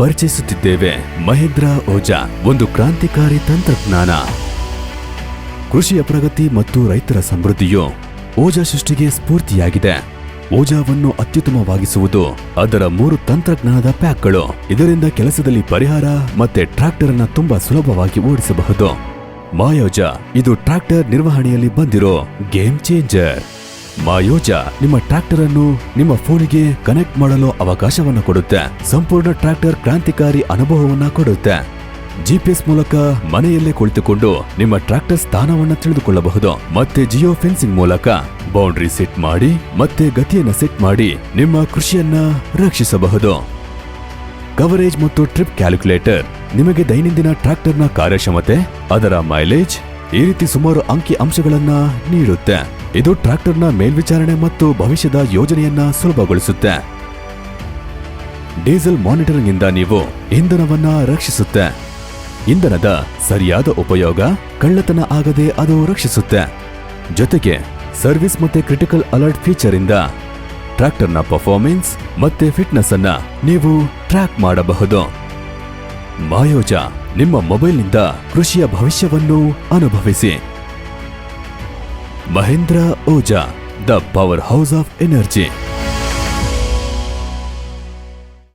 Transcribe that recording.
ಪರಿಚಯಿಸುತ್ತಿದ್ದೇವೆ ಮಹೀಂದ್ರ ಓಜಾ, ಒಂದು ಕ್ರಾಂತಿಕಾರಿ ತಂತ್ರಜ್ಞಾನ. ಕೃಷಿಯ ಪ್ರಗತಿ ಮತ್ತು ರೈತರ ಸಮೃದ್ಧಿಯು ಓಜಾ ಸೃಷ್ಟಿಗೆ ಸ್ಫೂರ್ತಿಯಾಗಿದೆ. ಓಜಾವನ್ನು ಅತ್ಯುತ್ತಮವಾಗಿಸುವುದು ಅದರ 3 ತಂತ್ರಜ್ಞಾನದ ಪ್ಯಾಕ್ಗಳು. ಇದರಿಂದ ಕೆಲಸದಲ್ಲಿ ಪರಿಹಾರ ಮತ್ತೆ ಟ್ರಾಕ್ಟರ್ ಅನ್ನ ತುಂಬಾ ಸುಲಭವಾಗಿ ಓಡಿಸಬಹುದು. ಮಯೋಜಾ ಇದು ಟ್ರಾಕ್ಟರ್ ನಿರ್ವಹಣೆಯಲ್ಲಿ ಬಂದಿರೋ ಗೇಮ್ ಚೇಂಜರ್. ಮಯೋಜಾ ನಿಮ್ಮ ಟ್ರಾಕ್ಟರ್ ಅನ್ನು ನಿಮ್ಮ ಫೋನಿಗೆ ಕನೆಕ್ಟ್ ಮಾಡಲು ಅವಕಾಶವನ್ನು ಕೊಡುತ್ತೆ. ಸಂಪೂರ್ಣ ಟ್ರಾಕ್ಟರ್ ಕ್ರಾಂತಿಕಾರಿ ಅನುಭವವನ್ನ ಕೊಡುತ್ತೆ. GPS ಮೂಲಕ ಮನೆಯಲ್ಲೇ ಕುಳಿತುಕೊಂಡು ನಿಮ್ಮ ಟ್ರಾಕ್ಟರ್ ಸ್ಥಾನವನ್ನು ತಿಳಿದುಕೊಳ್ಳಬಹುದು. ಮತ್ತೆ ಜಿಯೋ-ಫೆನ್ಸಿಂಗ್ ಮೂಲಕ ಬೌಂಡ್ರಿ ಸೆಟ್ ಮಾಡಿ ಮತ್ತೆ ಗತಿಯನ್ನು ಸೆಟ್ ಮಾಡಿ ನಿಮ್ಮ ಕೃಷಿಯನ್ನ ರಕ್ಷಿಸಬಹುದು. ಕವರೇಜ್ ಮತ್ತು ಟ್ರಿಪ್ ಕ್ಯಾಲ್ಕುಲೇಟರ್ ನಿಮಗೆ ದೈನಂದಿನ ಟ್ರಾಕ್ಟರ್ನ ಕಾರ್ಯಕ್ಷಮತೆ, ಅದರ ಮೈಲೇಜ್ ಈ ರೀತಿ ಸುಮಾರು ಅಂಕಿ ಅಂಶಗಳನ್ನ ನೀಡುತ್ತೆ. ಇದು ಟ್ರಾಕ್ಟರ್ನ ಮೇಲ್ವಿಚಾರಣೆ ಮತ್ತು ಭವಿಷ್ಯದ ಯೋಜನೆಯನ್ನ ಸುಲಭಗೊಳಿಸುತ್ತೆ. ಡೀಸೆಲ್ ಮಾನಿಟರಿಂಗ್ ಇಂದ ನೀವು ಇಂಧನವನ್ನ ರಕ್ಷಿಸುತ್ತೆ. ಇಂಧನದ ಸರಿಯಾದ ಉಪಯೋಗ, ಕಳ್ಳತನ ಆಗದೆ ಅದು ರಕ್ಷಿಸುತ್ತೆ. ಜೊತೆಗೆ ಸರ್ವಿಸ್ ಮತ್ತೆ ಕ್ರಿಟಿಕಲ್ ಅಲರ್ಟ್ ಫೀಚರ್ ಇಂದ ಟ್ರಾಕ್ಟರ್ನ ಪರ್ಫಾರ್ಮೆನ್ಸ್ ಮತ್ತೆ ಫಿಟ್ನೆಸ್ ಅನ್ನ ನೀವು ಟ್ರ್ಯಾಕ್ ಮಾಡಬಹುದು. ಮಯೋಜಾ ನಿಮ್ಮ ಮೊಬೈಲ್ನಿಂದ ಕೃಷಿಯ ಭವಿಷ್ಯವನ್ನು ಅನುಭವಿಸಿ. Mahindra Ojha, the power house of energy.